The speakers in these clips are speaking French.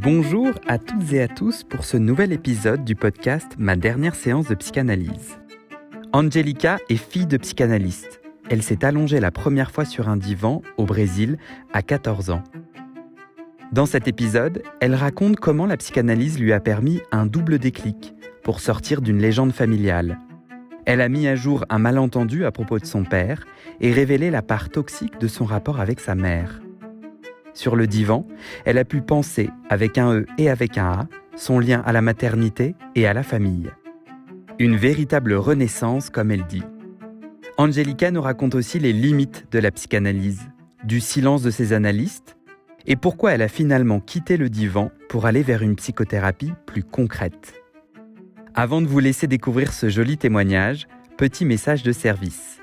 Bonjour à toutes et à tous pour ce nouvel épisode du podcast Ma dernière séance de psychanalyse. Angelica est fille de psychanalyste. Elle s'est allongée la première fois sur un divan au Brésil à 14 ans. Dans cet épisode, elle raconte comment la psychanalyse lui a permis un double déclic pour sortir d'une légende familiale. Elle a mis à jour un malentendu à propos de son père et révélé la part toxique de son rapport avec sa mère. Sur le divan, elle a pu penser, avec un E et avec un A, son lien à la maternité et à la famille. Une véritable renaissance, comme elle dit. Angelica nous raconte aussi les limites de la psychanalyse, du silence de ses analystes, et pourquoi elle a finalement quitté le divan pour aller vers une psychothérapie plus concrète. Avant de vous laisser découvrir ce joli témoignage, petit message de service.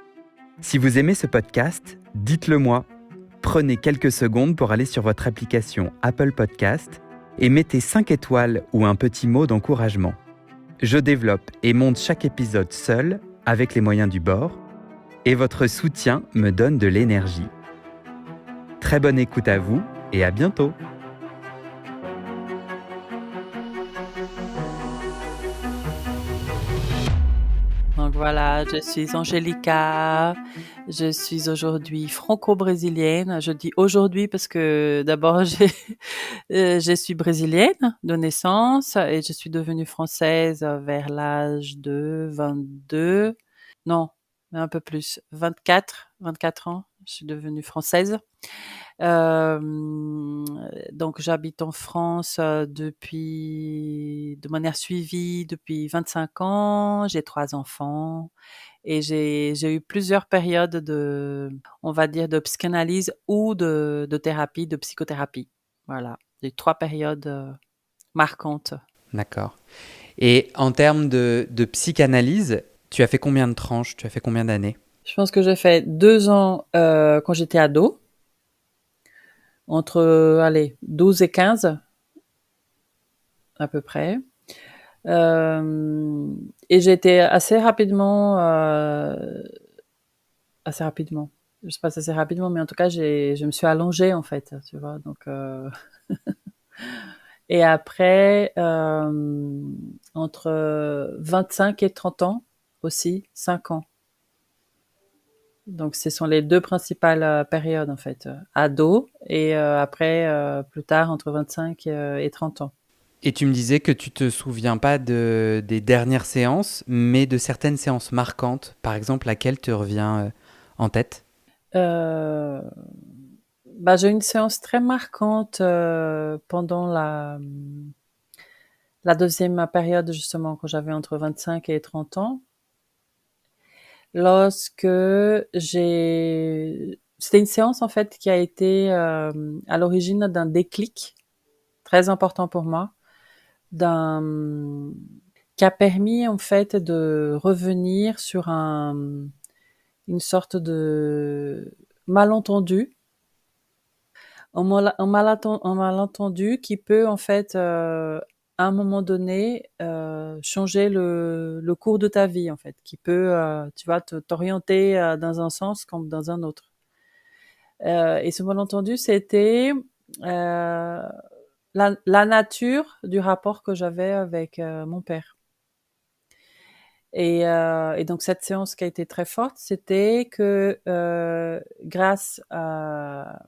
Si vous aimez ce podcast, dites-le moi. Prenez quelques secondes pour aller sur votre application Apple Podcast et mettez 5 étoiles ou un petit mot d'encouragement. Je développe et monte chaque épisode seul, avec les moyens du bord, et votre soutien me donne de l'énergie. Très bonne écoute à vous et à bientôt. Donc voilà, je suis Angelica, je suis aujourd'hui franco-brésilienne. Je dis aujourd'hui parce que d'abord je suis brésilienne de naissance et je suis devenue française vers l'âge de 22, non, un peu plus, 24 ans, je suis devenue française. Donc j'habite en France de manière suivie depuis 25 ans. J'ai 3 enfants et j'ai eu plusieurs périodes on va dire, de psychanalyse ou de thérapie, de psychothérapie. Voilà, j'ai 3 périodes marquantes. D'accord. Et en termes de psychanalyse, tu as fait combien de tranches? Tu as fait combien d'années? Je pense que j'ai fait 2 ans quand j'étais ado, entre 12 et 15 à peu près. Et j'ai été assez rapidement. Je sais pas si assez rapidement, mais en tout cas, je me suis allongée en fait, tu vois. Donc, et après, entre 25 et 30 ans aussi, 5 ans. Donc, ce sont les deux principales périodes en fait, ado et après, plus tard, entre 25 et 30 ans. Et tu me disais que tu te souviens pas des dernières séances, mais de certaines séances marquantes. Par exemple, laquelle te revient en tête? Euh, j'ai eu une séance très marquante pendant la deuxième période, justement, quand j'avais entre 25 et 30 ans. C'était une séance, en fait, qui a été à l'origine d'un déclic très important pour moi, qui a permis, en fait, de revenir sur une sorte de malentendu, un malentendu qui peut, en fait, à un moment donné, changer le cours de ta vie, en fait, qui peut, tu vois, t'orienter dans un sens comme dans un autre. Et ce malentendu, c'était la nature du rapport que j'avais avec mon père. Et donc cette séance qui a été très forte, c'était que grâce à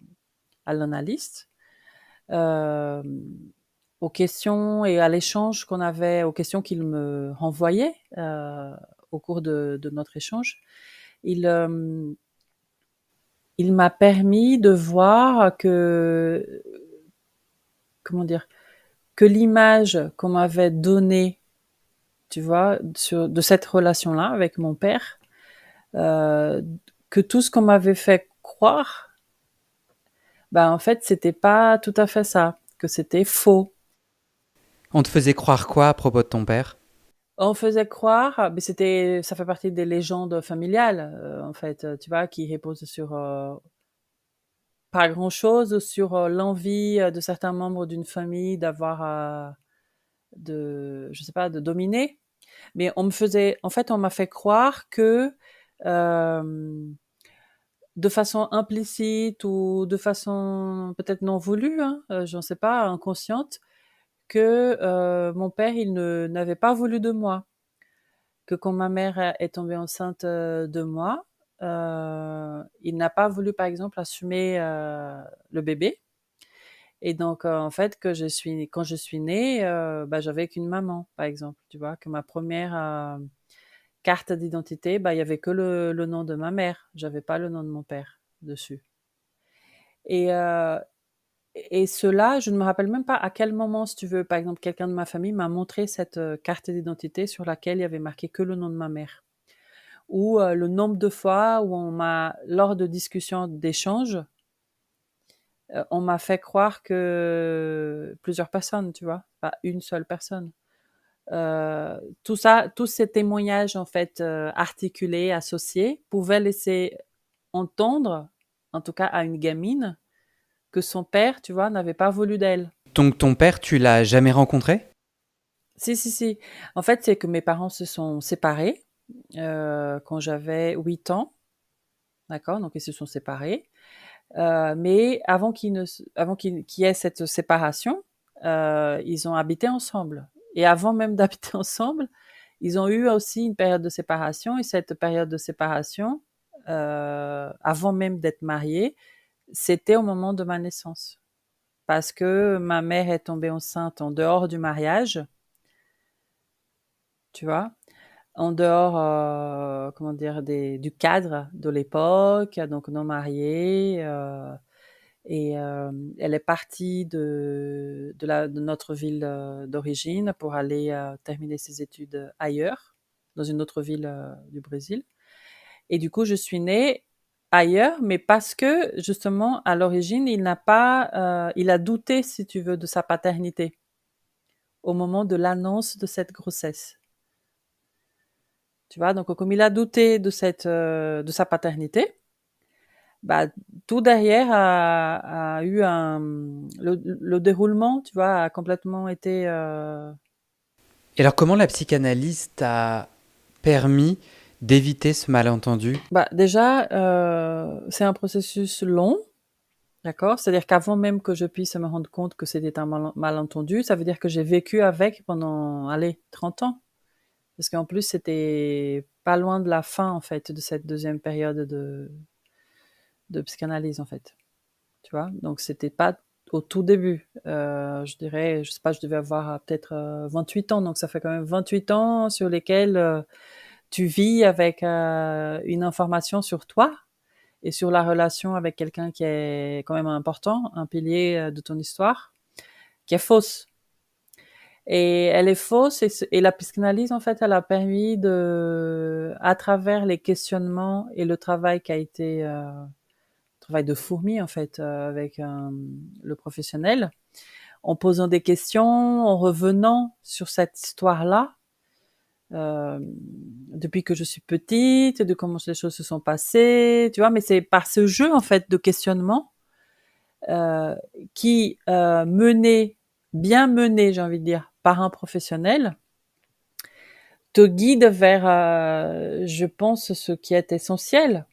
l'analyste, euh, aux questions et à l'échange qu'on avait, aux questions qu'il me renvoyait au cours de notre échange, il, euh, il m'a permis de voir comment dire, que l'image qu'on m'avait donnée, tu vois, de cette relation-là avec mon père, euh, que tout ce qu'on m'avait fait croire, en fait, c'était pas tout à fait ça, que c'était faux. On te faisait croire quoi à propos de ton père? On faisait croire, mais ça fait partie des légendes familiales, en fait, tu vois, qui reposent sur pas grand-chose, sur l'envie de certains membres d'une famille je sais pas, de dominer. Mais on m'a fait croire que euh, de façon implicite ou de façon peut-être non voulue, hein, j'en sais pas, inconsciente, que mon père, n'avait pas voulu de moi. Que quand ma mère est tombée enceinte de moi, il n'a pas voulu, par exemple, assumer le bébé. Et donc, en fait, quand je suis née, j'avais qu'une maman, par exemple, tu vois, que ma première carte d'identité, il y avait que le nom de ma mère. J'avais pas le nom de mon père dessus. Et, euh, et cela, je ne me rappelle même pas à quel moment, si tu veux, par exemple, quelqu'un de ma famille m'a montré cette carte d'identité sur laquelle il y avait marqué que le nom de ma mère. Ou le nombre de fois où lors de discussions, d'échanges, on m'a fait croire que plusieurs personnes, tu vois, pas une seule personne. Tout ça, tous ces témoignages en fait articulés, associés, pouvaient laisser entendre, en tout cas à une gamine, que son père, tu vois, n'avait pas voulu d'elle. Donc ton père, tu l'as jamais rencontré? Si, si, si. En fait, c'est que mes parents se sont séparés quand j'avais 8 ans, d'accord? Donc ils se sont séparés. Mais avant qu'il y ait cette séparation, ils ont habité ensemble. Et avant même d'habiter ensemble, ils ont eu aussi une période de séparation. Et cette période de séparation, avant même d'être mariés, c'était au moment de ma naissance. Parce que ma mère est tombée enceinte en dehors du mariage, tu vois, en dehors, comment dire, du cadre de l'époque, donc non mariée. Et elle est partie de notre ville d'origine pour aller terminer ses études ailleurs, dans une autre ville du Brésil. Et du coup, je suis née ailleurs, mais parce que justement, à l'origine, il a douté, si tu veux, de sa paternité au moment de l'annonce de cette grossesse. Tu vois, donc comme il a douté de sa paternité, bah, tout derrière a eu le déroulement, tu vois, a complètement été. Et alors comment la psychanalyse t'a permis d'éviter ce malentendu? Déjà, c'est un processus long, d'accord. C'est-à-dire qu'avant même que je puisse me rendre compte que c'était un malentendu, ça veut dire que j'ai vécu avec pendant, allez, 30 ans. Parce qu'en plus, c'était pas loin de la fin, en fait, de cette deuxième période de psychanalyse, en fait. Tu vois, donc c'était pas au tout début. Je dirais, je sais pas, je devais avoir peut-être 28 ans, donc ça fait quand même 28 ans sur lesquels tu vis avec une information sur toi et sur la relation avec quelqu'un qui est quand même important, un pilier de ton histoire, qui est fausse. Et elle est fausse et la psychanalyse, en fait, elle a permis à travers les questionnements et le travail qui a été travail de fourmi en fait avec le professionnel, en posant des questions, en revenant sur cette histoire-là, depuis que je suis petite, de comment les choses se sont passées, tu vois. Mais c'est par ce jeu en fait de questionnement qui bien mené, j'ai envie de dire, par un professionnel, te guide vers, je pense, ce qui est essentiel.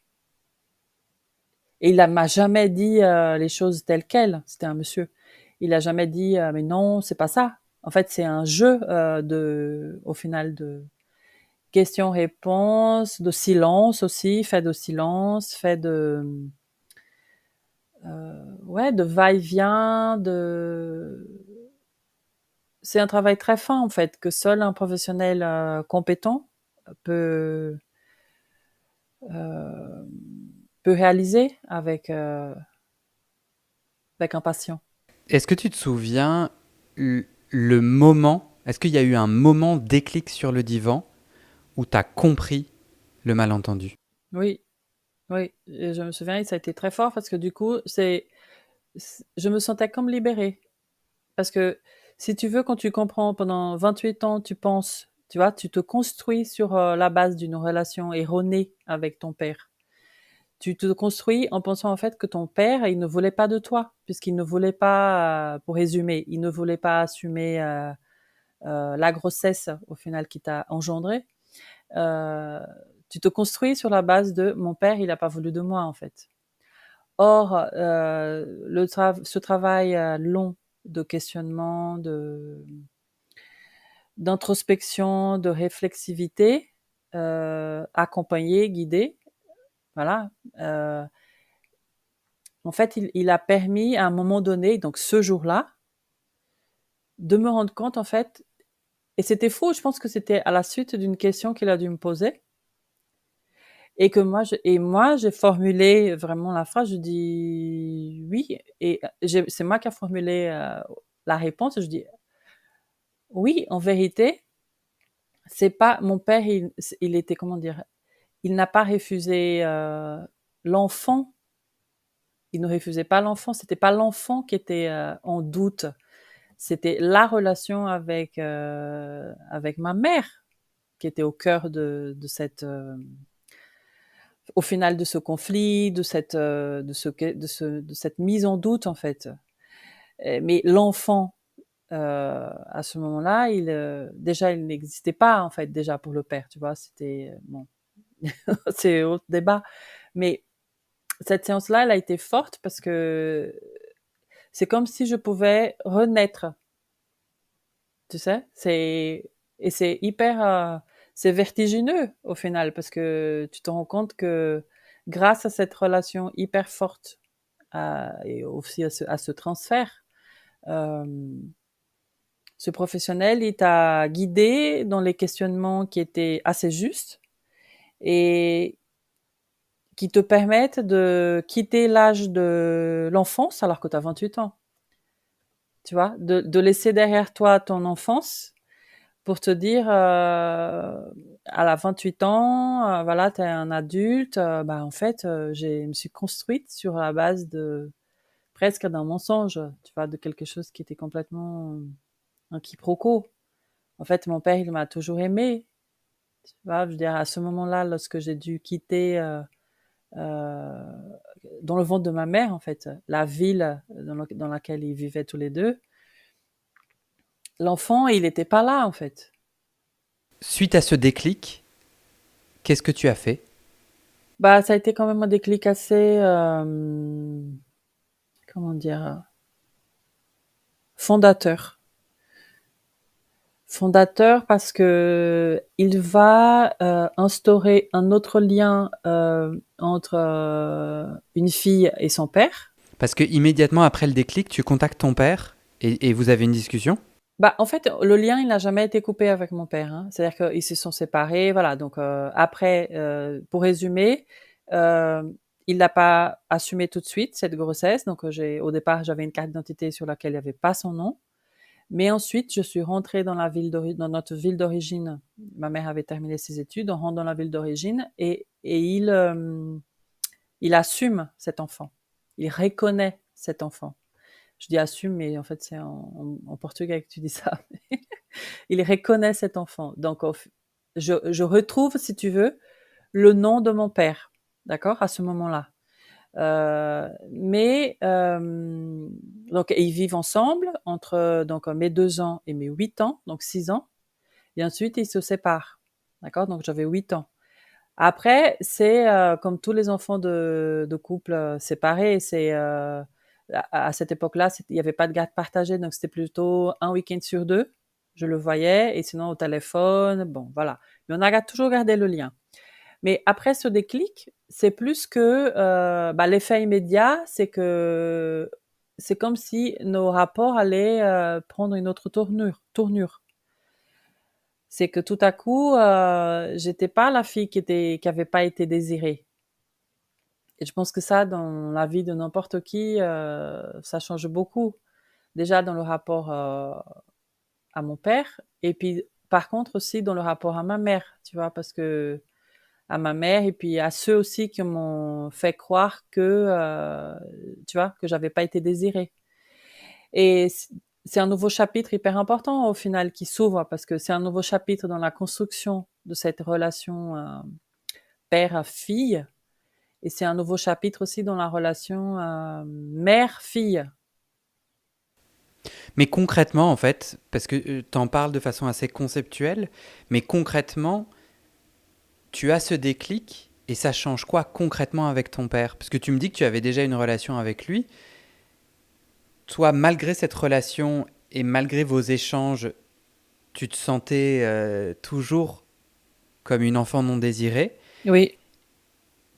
Et il m'a jamais dit les choses telles quelles. C'était un monsieur. Il a jamais dit mais non, c'est pas ça. En fait, c'est un jeu au final, de questions-réponses, de silence aussi, fait de silence, fait de ouais, de va-et-vient, c'est un travail très fin en fait que seul un professionnel compétent peut euh, peut réaliser avec un patient. Est-ce que tu te souviens le moment, est-ce qu'il y a eu un moment déclic sur le divan où tu as compris le malentendu? Oui, oui, et je me souviens, et ça a été très fort parce que du coup, je me sentais comme libérée. Parce que si tu veux, quand tu comprends pendant 28 ans, tu penses, tu vois, tu te construis sur la base d'une relation erronée avec ton père. Tu te construis en pensant en fait que ton père, il ne voulait pas de toi, puisqu'il ne voulait pas, pour résumer, il ne voulait pas assumer la grossesse au final qui t'a engendré. Euh, Tu te construis sur la base de mon père, il n'a pas voulu de moi en fait. Or, ce travail long de questionnement, d'introspection, de réflexivité, accompagné, guidé. Voilà. En fait, il a permis à un moment donné, donc ce jour-là, de me rendre compte, en fait, et c'était faux, je pense que c'était à la suite d'une question qu'il a dû me poser, et que moi, j'ai formulé vraiment la phrase, je dis oui, et c'est moi qui a formulé la réponse, je dis oui, en vérité, c'est pas mon père, il était, comment dire, il n'a pas refusé l'enfant, il ne refusait pas l'enfant, c'était pas l'enfant qui était en doute, c'était la relation avec ma mère qui était au cœur de cette au final de ce conflit, de cette mise en doute en fait. Mais l'enfant à ce moment-là, déjà il n'existait pas en fait déjà pour le père, tu vois, c'était bon, c'est autre débat. Mais cette séance-là, elle a été forte parce que c'est comme si je pouvais renaître, tu sais. C'est hyper, c'est vertigineux au final parce que tu te rends compte que grâce à cette relation hyper forte et aussi à ce transfert, euh, ce professionnel, il t'a guidé dans les questionnements qui étaient assez justes et qui te permettent de quitter l'âge de l'enfance alors que tu as 28 ans. Tu vois, de laisser derrière toi ton enfance pour te dire à la 28 ans, voilà, tu es un adulte, bah en fait, je me suis construite sur la base de presque d'un mensonge, tu vois, de quelque chose qui était complètement un quiproquo. En fait, mon père, il m'a toujours aimé. Tu vois, je veux dire, à ce moment-là, lorsque j'ai dû quitter euh, dans le ventre de ma mère, en fait, la ville dans laquelle ils vivaient tous les deux, l'enfant, il n'était pas là, en fait. Suite à ce déclic, qu'est-ce que tu as fait? Bah, ça a été quand même un déclic assez, comment dire, fondateur. Fondateur parce que il va instaurer un autre lien entre une fille et son père. Parce que immédiatement après le déclic, tu contactes ton père et vous avez une discussion? Bah, en fait, le lien, il n'a jamais été coupé avec mon père. Hein. C'est-à-dire qu'ils se sont séparés, voilà. Donc après, pour résumer, euh, il n'a pas assumé tout de suite cette grossesse. Donc au départ, j'avais une carte d'identité sur laquelle il n'y avait pas son nom. Mais ensuite, je suis rentrée dans dans notre ville d'origine. Ma mère avait terminé ses études. On rentre dans la ville d'origine et il assume cet enfant. Il reconnaît cet enfant. Je dis assume, mais en fait, c'est en portugais que tu dis ça. Il reconnaît cet enfant. Donc, je retrouve, si tu veux, le nom de mon père, d'accord, à ce moment-là. Donc ils vivent ensemble entre donc mes 2 ans et mes 8 ans, donc 6 ans, et ensuite ils se séparent, d'accord. Donc j'avais 8 ans. Après, c'est comme tous les enfants de couples séparés, c'est à cette époque-là, il n'y avait pas de garde partagée, donc c'était plutôt un week-end sur deux. Je le voyais, et sinon au téléphone, bon, voilà. Mais on a toujours gardé le lien. Mais après ce déclic, c'est plus que bah, l'effet immédiat, c'est que c'est comme si nos rapports allaient prendre une autre tournure. C'est que tout à coup, j'étais pas la fille qui avait pas été désirée. Et je pense que ça, dans la vie de n'importe qui, ça change beaucoup. Déjà dans le rapport à mon père, et puis par contre aussi dans le rapport à ma mère, tu vois, parce que à ma mère et puis à ceux aussi qui m'ont fait croire que, tu vois, que j'avais pas été désirée. Et c'est un nouveau chapitre hyper important au final qui s'ouvre parce que c'est un nouveau chapitre dans la construction de cette relation père-fille et c'est un nouveau chapitre aussi dans la relation mère-fille. Mais concrètement, en fait, parce que tu en parles de façon assez conceptuelle, mais concrètement, tu as ce déclic et ça change quoi concrètement avec ton père? Parce que tu me dis que tu avais déjà une relation avec lui. toi, malgré cette relation et malgré vos échanges, tu te sentais toujours comme une enfant non désirée. Oui.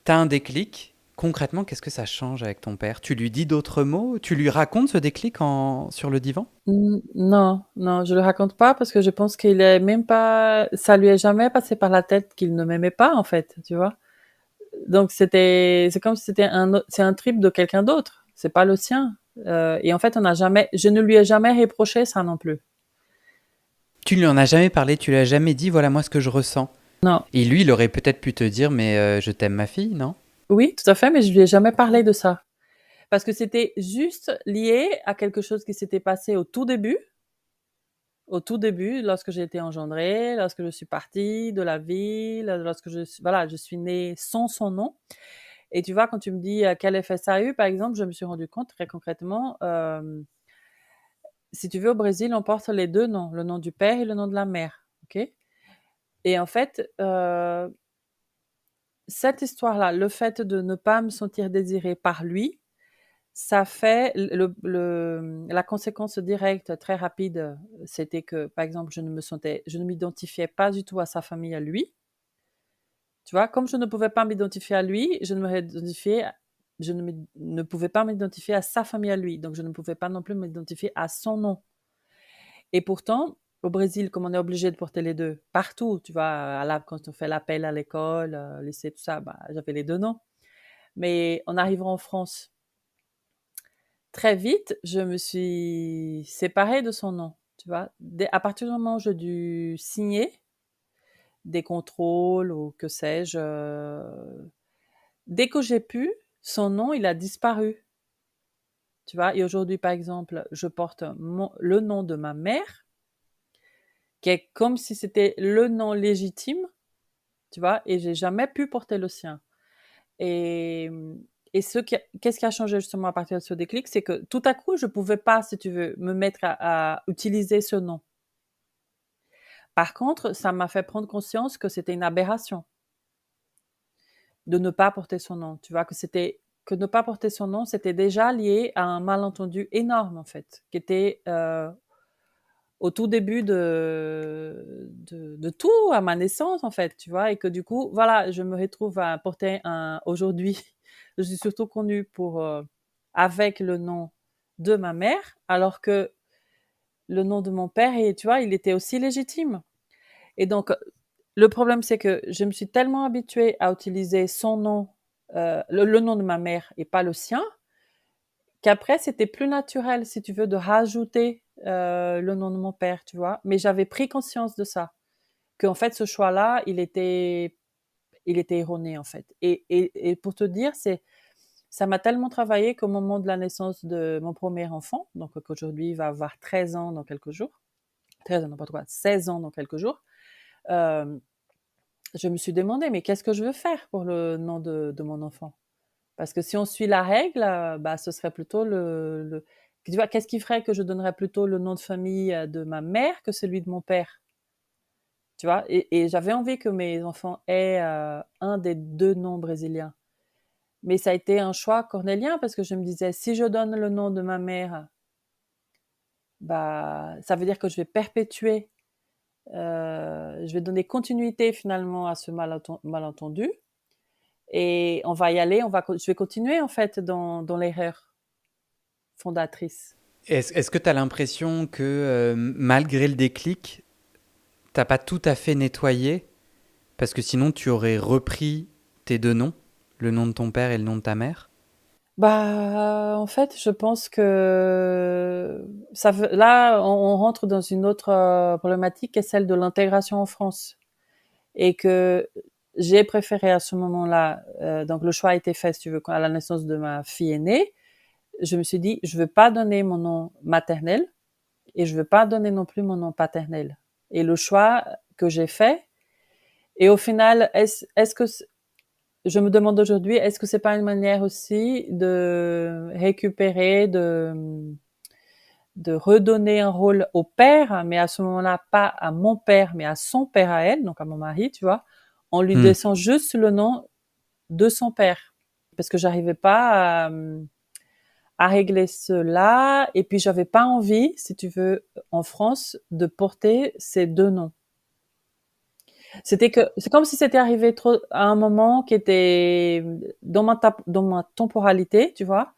T'as un déclic. Concrètement, qu'est-ce que ça change avec ton père? Tu lui dis d'autres mots? Tu lui racontes ce déclic sur le divan? Non, non, je le raconte pas parce que je pense qu'il est même pas, ça lui est jamais passé par la tête qu'il ne m'aimait pas, en fait, tu vois. Donc c'est comme si c'est un trip de quelqu'un d'autre. C'est pas le sien. Et en fait, je ne lui ai jamais reproché ça non plus. Tu lui en as jamais parlé, tu lui as jamais dit, voilà moi ce que je ressens. Non. Et lui, il aurait peut-être pu te dire, mais je t'aime ma fille, non? Oui, tout à fait, mais je lui ai jamais parlé de ça. Parce que c'était juste lié à quelque chose qui s'était passé au tout début, lorsque j'ai été engendrée, lorsque je suis partie de la ville, lorsque voilà, je suis née sans son nom. Et tu vois, quand tu me dis quel effet ça a eu, par exemple, je me suis rendu compte très concrètement, si tu veux, au Brésil, on porte les deux noms, le nom du père et le nom de la mère. Ok. Et en fait, cette histoire-là, le fait de ne pas me sentir désirée par lui, ça fait la conséquence directe très rapide, c'était que, par exemple, je ne m'identifiais pas du tout à sa famille à lui. Tu vois, comme je ne pouvais pas m'identifier à lui, ne pouvais pas m'identifier à sa famille à lui. Donc, je ne pouvais pas non plus m'identifier à son nom. Et pourtant, au Brésil, comme on est obligé de porter les deux partout, tu vois, quand on fait l'appel à l'école, lycée, tout ça, bah, j'avais les deux noms. Mais en arrivant en France, très vite, je me suis séparée de son nom, tu vois. À partir du moment où j'ai dû signer des contrôles ou que sais-je, dès que j'ai pu, son nom, il a disparu, tu vois. Et aujourd'hui, par exemple, je porte le nom de ma mère, qui est comme si c'était le nom légitime, tu vois, et j'ai jamais pu porter le sien. Et, qu'est-ce qui a changé justement à partir de ce déclic, c'est que tout à coup, je pouvais pas, si tu veux, me mettre à utiliser ce nom. Par contre, ça m'a fait prendre conscience que c'était une aberration de ne pas porter son nom. Tu vois, que ne pas porter son nom, c'était déjà lié à un malentendu énorme, en fait, qui était au tout début de tout, à ma naissance, en fait, tu vois, et que du coup, voilà, je me retrouve à porter aujourd'hui, je suis surtout connue avec le nom de ma mère, alors que le nom de mon père, et tu vois, il était aussi légitime. Et donc, le problème, c'est que je me suis tellement habituée à utiliser son nom, le nom de ma mère et pas le sien, qu'après, c'était plus naturel, si tu veux, de rajouter le nom de mon père, tu vois. Mais j'avais pris conscience de ça, qu'en fait, ce choix-là, il était erroné, en fait. Et pour te dire, ça m'a tellement travaillé qu'au moment de la naissance de mon premier enfant, donc qu'aujourd'hui, il va avoir 13 ans dans quelques jours, 13 ans, n'importe quoi, 16 ans dans quelques jours, euh, je me suis demandé, mais qu'est-ce que je veux faire pour le nom de mon enfant? Parce que si on suit la règle, bah, ce serait plutôt tu vois, qu'est-ce qui ferait que je donnerais plutôt le nom de famille de ma mère que celui de mon père? Tu vois? Et j'avais envie que mes enfants aient un des deux noms brésiliens. Mais ça a été un choix cornélien parce que je me disais, si je donne le nom de ma mère, bah, ça veut dire que je vais perpétuer, je vais donner continuité finalement à ce malentendu. Et on va y aller, je vais continuer en fait dans l'erreur fondatrice. Est-ce que tu as l'impression que malgré le déclic, t'as pas tout à fait nettoyé? Parce que sinon, tu aurais repris tes deux noms, le nom de ton père et le nom de ta mère? Bah, en fait, je pense que là, on rentre dans une autre problématique qui est celle de l'intégration en France. Et que j'ai préféré à ce moment-là, donc le choix a été fait, si tu veux, à la naissance de ma fille aînée, je me suis dit, je veux pas donner mon nom maternel et je veux pas donner non plus mon nom paternel. Et le choix que j'ai fait, et au final, est-ce que je me demande aujourd'hui, est-ce que c'est pas une manière aussi de récupérer, de redonner un rôle au père, mais à ce moment-là, pas à mon père, mais à son père à elle, donc à mon mari, tu vois. On lui Hmm. descend juste le nom de son père. Parce que j'arrivais pas à régler cela. Et puis, j'avais pas envie, si tu veux, en France, de porter ces deux noms. C'est comme si c'était arrivé trop à un moment qui était dans ma temporalité, tu vois.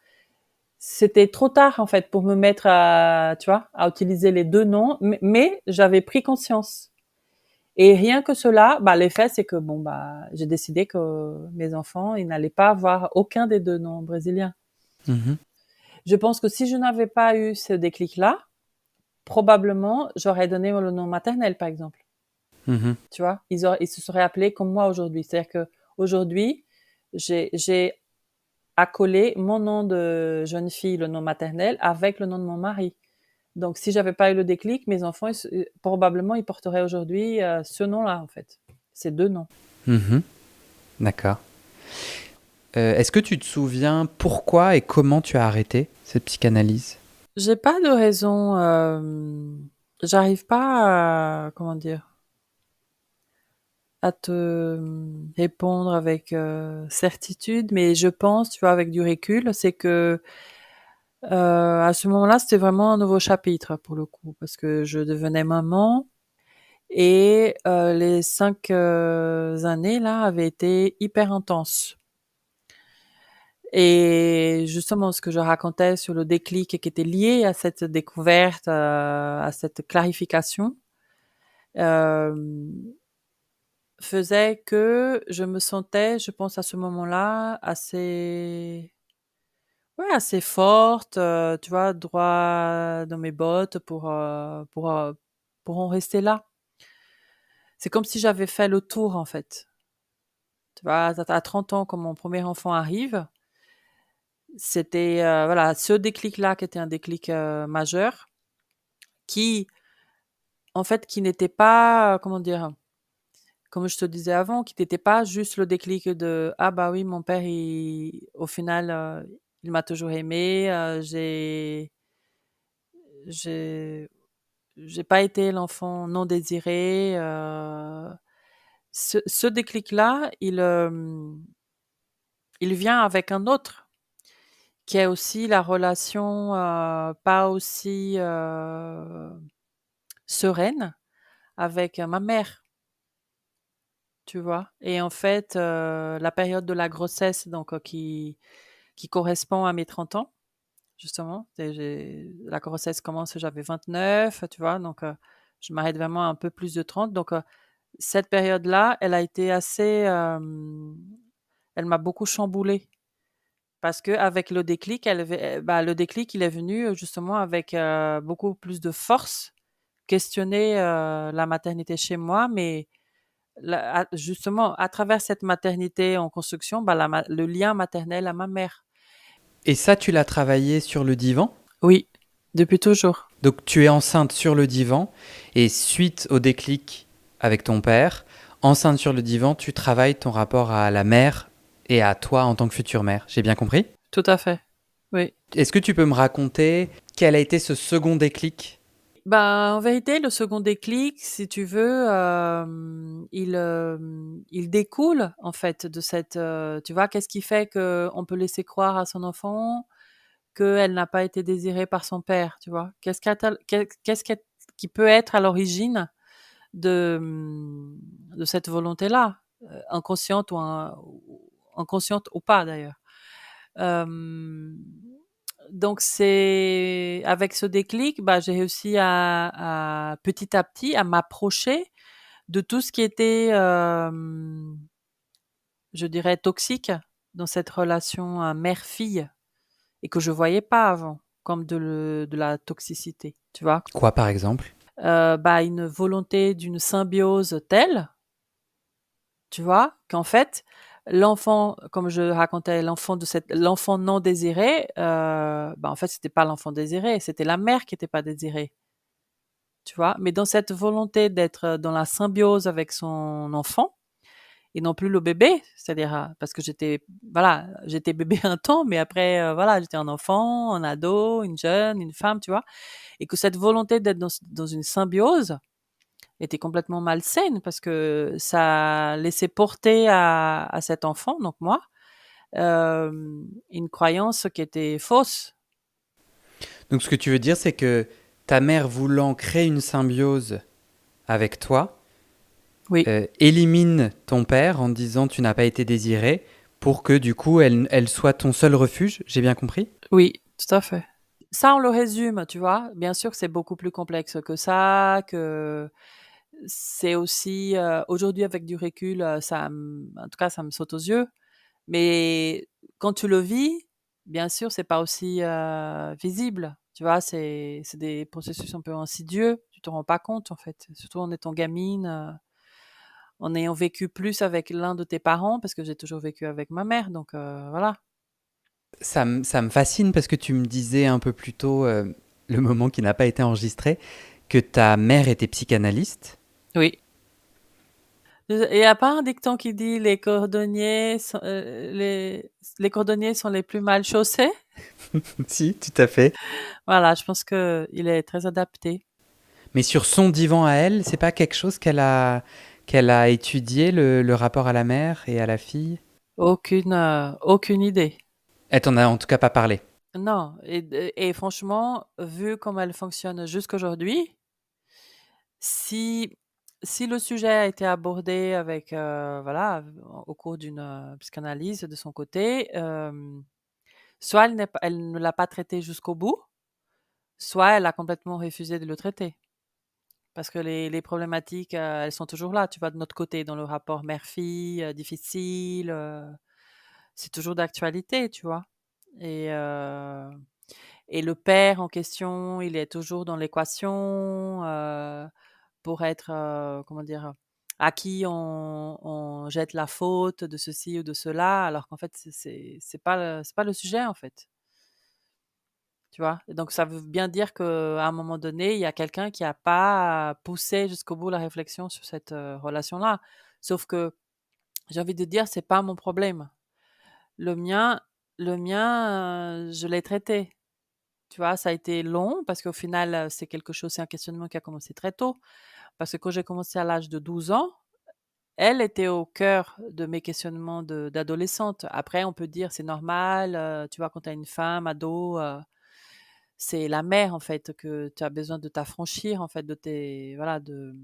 C'était trop tard en fait pour me mettre à, tu vois, à utiliser les deux noms, mais j'avais pris conscience. Et rien que cela, bah l'effet c'est que bon bah j'ai décidé que mes enfants ils n'allaient pas avoir aucun des deux noms brésiliens. Mhm. Je pense que si je n'avais pas eu ce déclic-là, probablement j'aurais donné le nom maternel par exemple. Mhm. Tu vois, ils se seraient appelés comme moi aujourd'hui. C'est-à-dire que aujourd'hui j'ai accolé mon nom de jeune fille, le nom maternel, avec le nom de mon mari. Donc, si j'avais pas eu le déclic, mes enfants, probablement, ils porteraient aujourd'hui ce nom-là, en fait. Ces deux noms. Mhm. D'accord. Est-ce que tu te souviens pourquoi et comment tu as arrêté cette psychanalyse? J'ai pas de raison. J'arrive pas à, comment dire, à te répondre avec certitude, mais je pense, tu vois, avec du recul, c'est que à ce moment-là, c'était vraiment un nouveau chapitre pour le coup, parce que je devenais maman. Et les 5 années là avaient été hyper intenses. Et justement, ce que je racontais sur le déclic qui était lié à cette découverte, à cette clarification, hem, faisait que je me sentais, je pense à ce moment-là, assez ouais, assez forte, tu vois, droit dans mes bottes pour en rester là. C'est comme si j'avais fait le tour, en fait. Tu vois, à 30 ans, quand mon premier enfant arrive, c'était voilà ce déclic-là qui était un déclic majeur, qui en fait qui n'était pas comment dire, comme je te disais avant, qui n'était pas juste le déclic de ah bah oui mon père au final il m'a toujours aimé, j'ai j'ai pas été l'enfant non désiré. Ce déclic-là, il vient avec un autre qui est aussi la relation, pas aussi, sereine avec ma mère, tu vois? Et en fait, la période de la grossesse donc qui correspond à mes 30 ans, justement, la grossesse commence, j'avais 29, tu vois? Donc je m'arrête vraiment à un peu plus de 30 donc cette période-là, elle a été assez, elle m'a beaucoup chamboulée. Parce qu'avec le déclic, bah, le déclic, il est venu justement avec beaucoup plus de force, questionner la maternité chez moi, mais justement, à travers cette maternité en construction, bah, le lien maternel à ma mère. Et ça, tu l'as travaillé sur le divan? Oui, depuis toujours. Donc tu es enceinte sur le divan et suite au déclic avec ton père, enceinte sur le divan, tu travailles ton rapport à la mère et à toi en tant que future mère. J'ai bien compris? Tout à fait. Oui. Est-ce que tu peux me raconter quel a été ce second déclic? Bah, en vérité, le second déclic, si tu veux, il découle en fait de cette, tu vois, qu'est-ce qui fait que on peut laisser croire à son enfant qu'elle n'a pas été désirée par son père, tu vois? Qui peut être à l'origine de cette volonté-là, inconsciente inconsciente ou pas d'ailleurs. Hem, donc c'est avec ce déclic, bah, j'ai réussi à petit à petit à m'approcher de tout ce qui était, je dirais toxique dans cette relation, mère-fille et que je voyais pas avant comme de la toxicité, tu vois? Quoi par exemple? Bah, une volonté d'une symbiose telle, tu vois? Qu'en fait, l'enfant, comme je racontais, l'enfant non désiré, bah, en fait, c'était pas l'enfant désiré, c'était la mère qui était pas désirée, tu vois? Mais dans cette volonté d'être dans la symbiose avec son enfant et non plus le bébé, c'est-à-dire, parce que voilà, j'étais bébé un temps, mais après, voilà, j'étais un enfant, un ado, une jeune, une femme, tu vois? Et que cette volonté d'être dans une symbiose était complètement malsaine parce que ça laissait porter à cet enfant, donc moi, une croyance qui était fausse. Donc ce que tu veux dire, c'est que ta mère voulant créer une symbiose avec toi, Oui, élimine ton père en disant tu n'as pas été désiré pour que du coup elle soit ton seul refuge, j'ai bien compris? oui, tout à fait. Ça, on le résume, tu vois. Bien sûr que c'est beaucoup plus complexe que ça, que c'est aussi, aujourd'hui avec du recul, en tout cas, ça me saute aux yeux. Mais quand tu le vis, bien sûr, c'est pas aussi visible. Tu vois, c'est des processus un peu insidieux. Tu te rends pas compte, en fait. Surtout en étant gamine, en ayant vécu plus avec l'un de tes parents, parce que j'ai toujours vécu avec ma mère. Donc voilà. Ça me fascine parce que tu me disais un peu plus tôt, le moment qui n'a pas été enregistré, que ta mère était psychanalyste. Oui. Il n'y a pas un dicton qui dit les cordonniers sont, les cordonniers sont les plus mal chaussés? Si, tout à fait. Voilà, je pense que il est très adapté. Mais sur son divan à elle, c'est pas quelque chose qu'elle a étudié, le rapport à la mère et à la fille? Aucune idée. Elle t'en a en tout cas pas parlé. Non, et franchement, vu comme elle fonctionne jusqu'aujourd'hui, si si le sujet a été abordé avec, voilà, au cours d'une, psychanalyse de son côté, soit elle ne l'a pas traité jusqu'au bout, soit elle a complètement refusé de le traiter. Parce que les problématiques, elles sont toujours là, tu vois? De notre côté, dans le rapport mère-fille, difficile, c'est toujours d'actualité, tu vois? Et heu et le père en question, il est toujours dans l'équation, pour être, comment dire? À qui on jette la faute de ceci ou de cela, alors qu'en fait, c'est pas le sujet, en fait, tu vois? Et donc ça veut bien dire qu'à un moment donné, il y a quelqu'un qui a pas poussé jusqu'au bout la réflexion sur cette, relation-là. Sauf que j'ai envie de dire, c'est pas mon problème. Le mien le mien, je l'ai traité. Tu vois? Ça a été long parce qu'au final, c'est un questionnement qui a commencé très tôt. Parce que quand j'ai commencé à l'âge de 12 ans, elle était au cœur de mes questionnements d'adolescente. Après, on peut dire: «C'est normal», tu vois? Quand tu as une femme ado, c'est la mère, en fait, que tu as besoin de t'affranchir, en fait, de tes voilà, de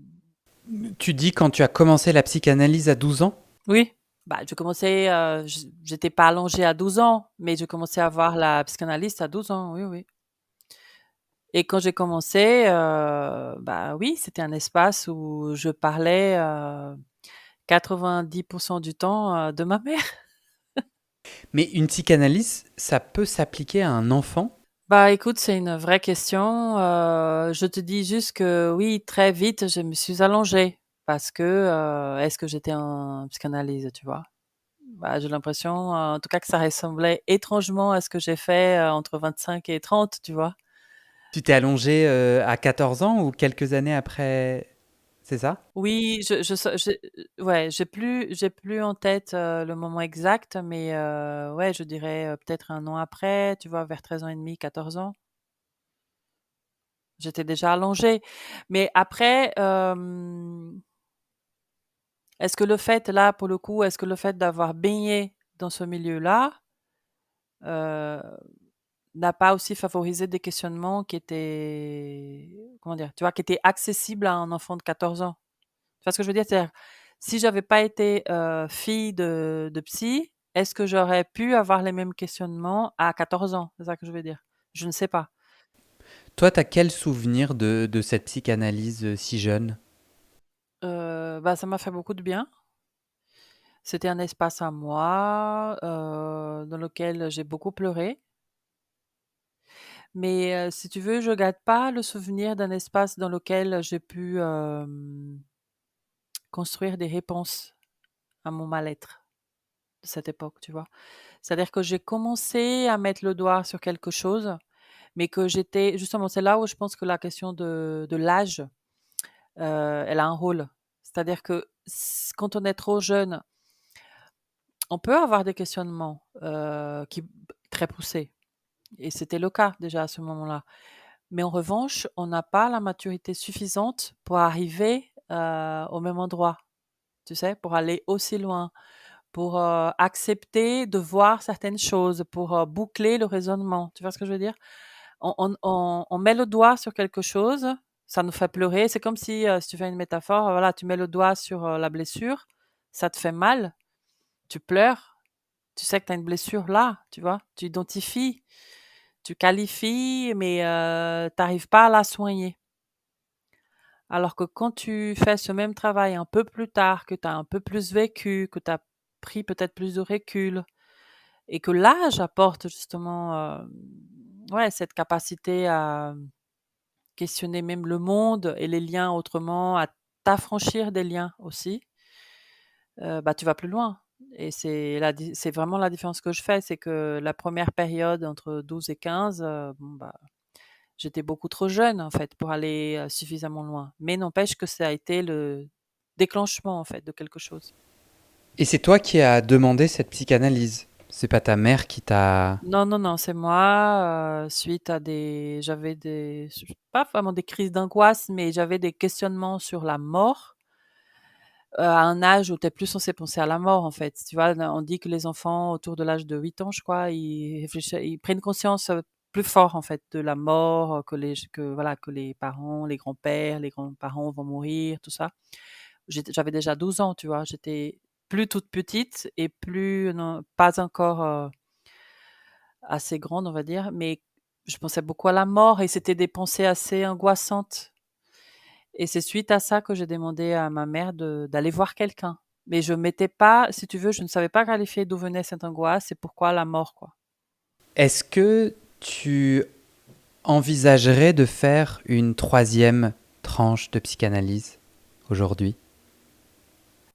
Tu dis quand tu as commencé la psychanalyse à 12 ans? oui, bah, je commençais, j'étais pas allongée à 12 ans, mais je commençais à voir la psychanalyste à 12 ans, oui, oui. Et quand j'ai commencé, bah, oui, c'était un espace où je parlais, 90 du temps, de ma mère. Mais une psychanalyse, ça peut s'appliquer à un enfant? Bah, écoute, c'est une vraie question, je te dis juste que oui, très vite, je me suis allongée parce que, est-ce que j'étais en psychanalyse, tu vois? Bah, j'ai l'impression, en tout cas que ça ressemblait étrangement à ce que j'ai fait, entre 25 et 30, tu vois? Tu t'es allongé à 14 ans ou quelques années après, c'est ça? Oui, ouais, j'ai plus en tête, le moment exact, mais ouais, je dirais, peut-être 1 an après, tu vois? Vers 13 ans et demi, 14 ans. J'étais déjà allongée. Mais après, est-ce que le fait là, pour le coup, est-ce que le fait d'avoir baigné dans ce milieu-là, heu, n'a pas aussi favorisé des questionnements qui étaient, comment dire? Tu vois? Qui étaient accessibles à un enfant de 14 ans? Tu vois ce que je veux dire? C'est-à-dire, si j'avais pas été, fille de psy, est-ce que j'aurais pu avoir les mêmes questionnements à 14 ans? C'est ça que je veux dire. Je ne sais pas. Toi, t'as quel souvenir de cette psychanalyse si jeune? Bah, ça m'a fait beaucoup de bien. C'était un espace à moi, dans lequel j'ai beaucoup pleuré. Mais, si tu veux, je garde pas le souvenir d'un espace dans lequel j'ai pu, construire des réponses à mon mal-être de cette époque, tu vois? C'est-à-dire que j'ai commencé à mettre le doigt sur quelque chose, mais que j'étais justement, c'est là où je pense que la question de l'âge, elle a un rôle. C'est-à-dire que quand on est trop jeune, on peut avoir des questionnements, qui très poussés, et c'était le cas déjà à ce moment-là. Mais en revanche, on n'a pas la maturité suffisante pour arriver, au même endroit, tu sais? Pour aller aussi loin, pour, accepter de voir certaines choses, pour, boucler le raisonnement. Tu vois ce que je veux dire? On met le doigt sur quelque chose, ça nous fait pleurer. C'est comme si tu fais une métaphore, voilà, tu mets le doigt sur la blessure, ça te fait mal, tu pleures, tu sais que tu as une blessure là, tu vois, tu identifies, tu qualifies, mais tu n'arrives pas à la soigner. Alors que quand tu fais ce même travail un peu plus tard, que tu as un peu plus vécu, que tu as pris peut-être plus de recul, et que l'âge apporte justement ouais, cette capacité à questionner même le monde et les liens autrement, à t'affranchir des liens aussi, bah, tu vas plus loin. Et c'est vraiment la différence que je fais, c'est que la première période entre 12 et 15, bon, bah, j'étais beaucoup trop jeune en fait pour aller suffisamment loin. Mais n'empêche que ça a été le déclenchement en fait de quelque chose. Et c'est toi qui as demandé cette psychanalyse. C'est pas ta mère qui t'a... Non, non, non, c'est moi, suite à j'avais pas vraiment des crises d'angoisse, mais j'avais des questionnements sur la mort, à un âge où tu es plus censé penser à la mort, en fait. Tu vois, on dit que les enfants autour de l'âge de 8 ans, je crois, ils prennent conscience plus fort, en fait, de la mort, que les parents, les grands-pères, les grands-parents vont mourir, tout ça. J'avais déjà 12 ans, tu vois, j'étais plus toute petite et plus, non, pas encore assez grande, on va dire, mais je pensais beaucoup à la mort et c'était des pensées assez angoissantes. Et c'est suite à ça que j'ai demandé à ma mère d'aller voir quelqu'un. Mais je m'étais pas, si tu veux, je ne savais pas qualifier d'où venait cette angoisse et pourquoi la mort, quoi. Est-ce que tu envisagerais de faire une troisième tranche de psychanalyse aujourd'hui?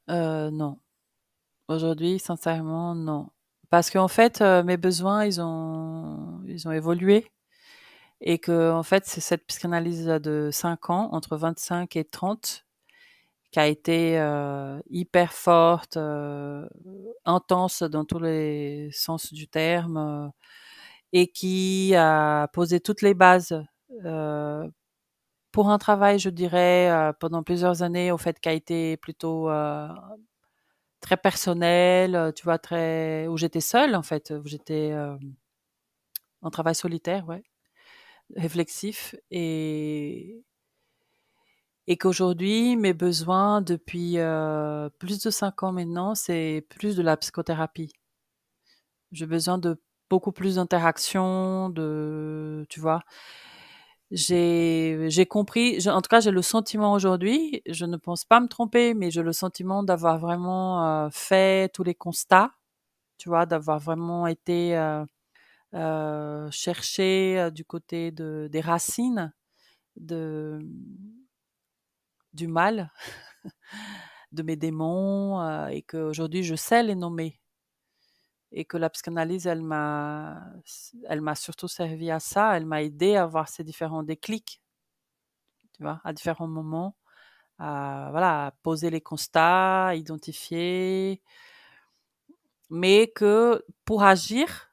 Non. Aujourd'hui, sincèrement, non. Parce qu'en fait, mes besoins, ils ont évolué et que, en fait, c'est cette psychanalyse de 5 ans, entre 25 et 30, qui a été hyper forte, intense dans tous les sens du terme, et qui a posé toutes les bases euh, pour un travail, je dirais, pendant plusieurs années, au fait, qui a été plutôt très personnel, tu vois, où j'étais seule, en fait, où j'étais en travail solitaire, ouais, réflexif, et qu'aujourd'hui, mes besoins, depuis plus de 5 ans maintenant, c'est plus de la psychothérapie. J'ai besoin de beaucoup plus d'interaction, tu vois. J'ai compris, en tout cas, j'ai le sentiment aujourd'hui, je ne pense pas me tromper, mais j'ai le sentiment d'avoir vraiment fait tous les constats, tu vois, d'avoir vraiment été chercher du côté des racines de, du mal, de mes démons, et qu'aujourd'hui, je sais les nommer. Et que la psychanalyse, elle m'a surtout servi à ça. Elle m'a aidé à avoir ces différents déclics, tu vois, à différents moments, voilà, à poser les constats, à identifier, mais que pour agir,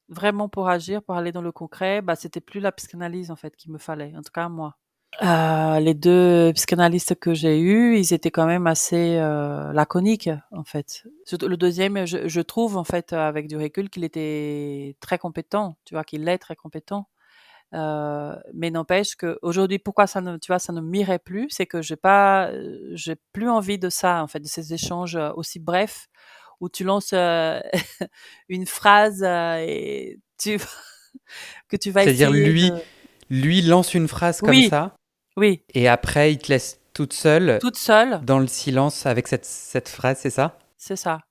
vraiment pour agir, pour aller dans le concret, bah, c'était plus la psychanalyse en fait qu'il me fallait, en tout cas moi. Les 2 psychanalystes que j'ai eus, ils étaient quand même assez, laconiques, en fait. Surtout le deuxième, je trouve, en fait, avec du recul, qu'il était très compétent, tu vois? Qu'il est très compétent. Mais n'empêche qu'aujourd'hui, pourquoi ça ne m'irait plus? C'est que j'ai plus envie de ça, en fait, de ces échanges, aussi brefs où tu lances, une phrase, et que tu vas C'est-à-dire essayer lui, de lui lance une phrase comme oui, ça oui, et après il te laisse toute seule toute seule. dans le silence avec cette phrase, c'est ça? C'est ça.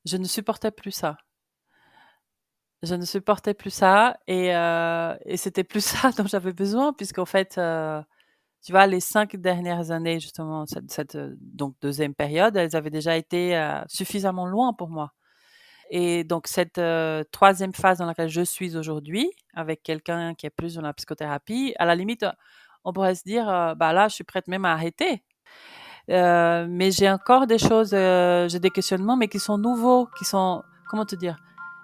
Je ne supportais plus ça. Je ne supportais plus ça et c'était plus ça dont j'avais besoin puisqu'en fait, tu vois, les 5 dernières années justement, donc 2e période, elles avaient déjà été, suffisamment loin pour moi et donc cette, 3e phase dans laquelle je suis aujourd'hui, avec quelqu'un qui est plus dans la psychothérapie, à la limite, on pourrait se dire, «Bah, là, je suis prête même à arrêter». Mais j'ai encore des choses, j'ai des questionnements, mais qui sont nouveaux, qui sont, comment te dire?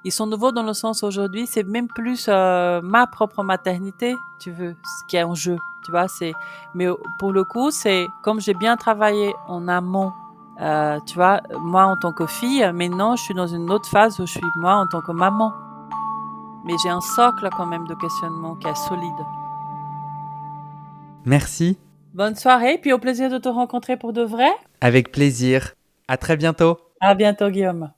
Ils sont nouveaux dans le sens aujourd'hui, c'est même plus ma propre maternité, tu veux, ce qui est en jeu, tu vois. Mais pour le coup, c'est comme j'ai bien travaillé en amont, tu vois, moi en tant que fille, maintenant je suis dans une autre phase où je suis moi en tant que maman. Mais j'ai un socle quand même de questionnement qui est solide. Merci. Bonne soirée, puis au plaisir de te rencontrer pour de vrai. Avec plaisir. À très bientôt. À bientôt, Guillaume.